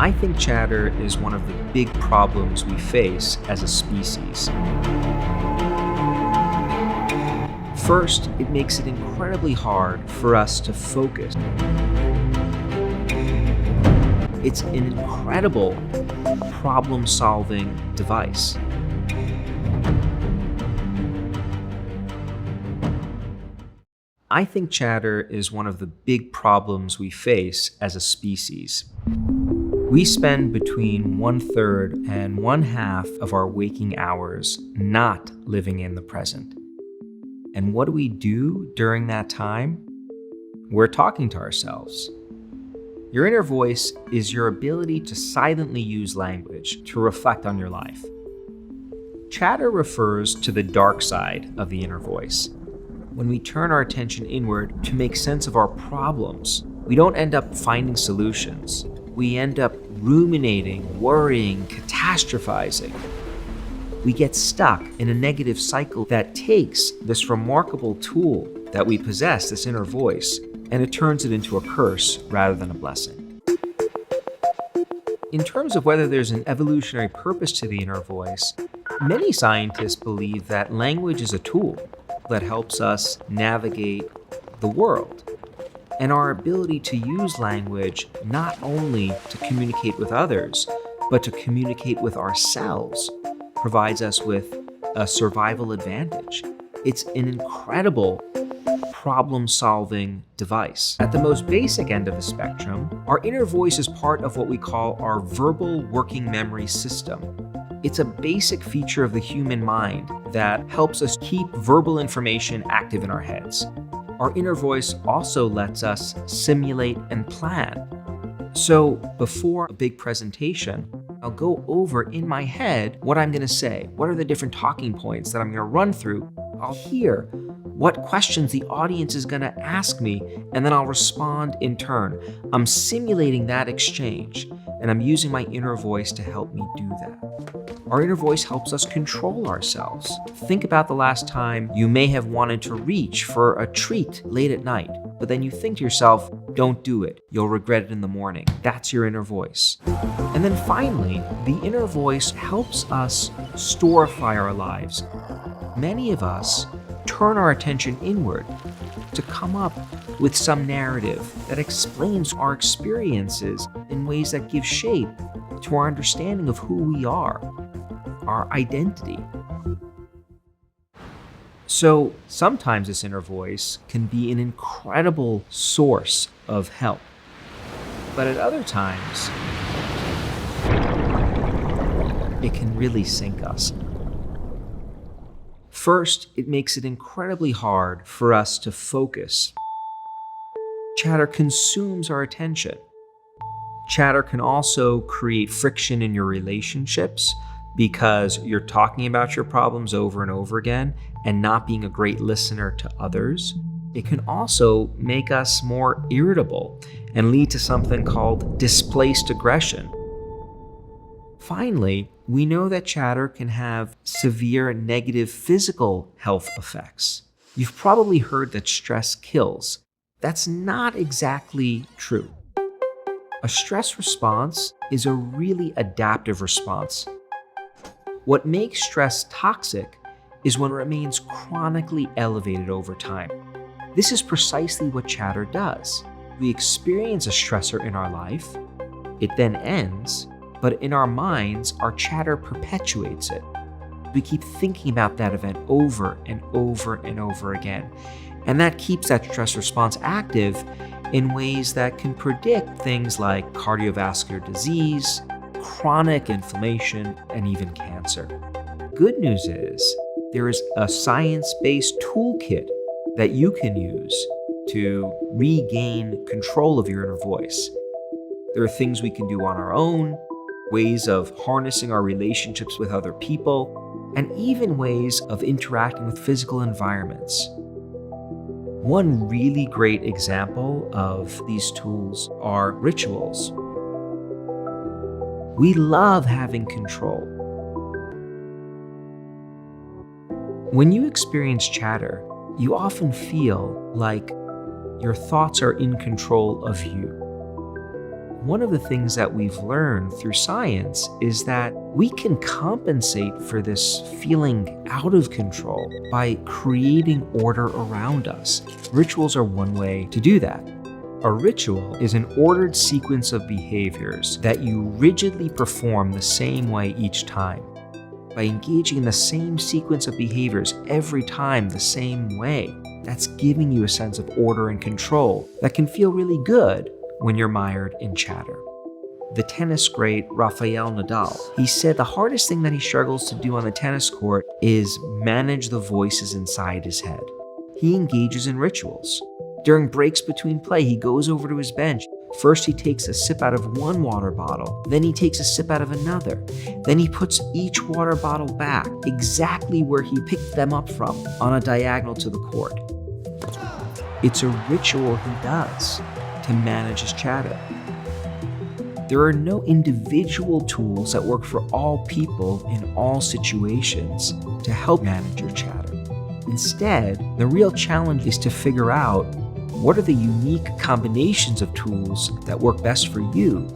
I think chatter is one of the big problems we face as a species. First, it makes it incredibly hard for us to focus. It's an incredible problem-solving device. I think chatter is one of the big problems we face as a species. We spend between 1/3 and 1/2 of our waking hours not living in the present. And what do we do during that time? We're talking to ourselves. Your inner voice is your ability to silently use language to reflect on your life. Chatter refers to the dark side of the inner voice. When we turn our attention inward to make sense of our problems, we don't end up finding solutions. We end up ruminating, worrying, catastrophizing. We get stuck in a negative cycle that takes this remarkable tool that we possess, this inner voice, and it turns it into a curse rather than a blessing. In terms of whether there's an evolutionary purpose to the inner voice, many scientists believe that language is a tool that helps us navigate the world. And our ability to use language not only to communicate with others, but to communicate with ourselves provides us with a survival advantage. It's an incredible problem-solving device. At the most basic end of the spectrum, our inner voice is part of what we call our verbal working memory system. It's a basic feature of the human mind that helps us keep verbal information active in our heads. Our inner voice also lets us simulate and plan. So before a big presentation, I'll go over in my head what I'm going to say. What are the different talking points that I'm going to run through? I'll hear what questions the audience is going to ask me, and then I'll respond in turn. I'm simulating that exchange, and I'm using my inner voice to help me do that. Our inner voice helps us control ourselves. Think about the last time you may have wanted to reach for a treat late at night, but then you think to yourself, don't do it. You'll regret it in the morning. That's your inner voice. And then finally, the inner voice helps us storify our lives. Many of us turn our attention inward to come up with some narrative that explains our experiences in ways that give shape to our understanding of who we are, our identity. So sometimes this inner voice can be an incredible source of help, but at other times, it can really sink us. First, it makes it incredibly hard for us to focus. Chatter consumes our attention. Chatter can also create friction in your relationships because you're talking about your problems over and over again and not being a great listener to others. It can also make us more irritable and lead to something called displaced aggression. Finally, we know that chatter can have severe negative physical health effects. You've probably heard that stress kills. That's not exactly true. A stress response is a really adaptive response. What makes stress toxic is when it remains chronically elevated over time. This is precisely what chatter does. We experience a stressor in our life, it then ends, but in our minds, our chatter perpetuates it. We keep thinking about that event over and over and over again. And that keeps that stress response active in ways that can predict things like cardiovascular disease, chronic inflammation, and even cancer. Good news is there is a science-based toolkit that you can use to regain control of your inner voice. There are things we can do on our own, ways of harnessing our relationships with other people, and even ways of interacting with physical environments. One really great example of these tools are rituals. We love having control. When you experience chatter, you often feel like your thoughts are in control of you. one of the things that we've learned through science is that we can compensate for this feeling out of control by creating order around us. Rituals are one way to do that. A ritual is an ordered sequence of behaviors that you rigidly perform the same way each time. By engaging in the same sequence of behaviors every time the same way, that's giving you a sense of order and control that can feel really good when you're mired in chatter. The tennis great Rafael Nadal, he said the hardest thing that he struggles to do on the tennis court is manage the voices inside his head. He engages in rituals. During breaks between play, he goes over to his bench. First, he takes a sip out of one water bottle. Then he takes a sip out of another. Then he puts each water bottle back exactly where he picked them up from, on a diagonal to the court. It's a ritual he does to manage his chatter. There are no individual tools that work for all people in all situations to help manage your chatter. Instead, the real challenge is to figure out what are the unique combinations of tools that work best for you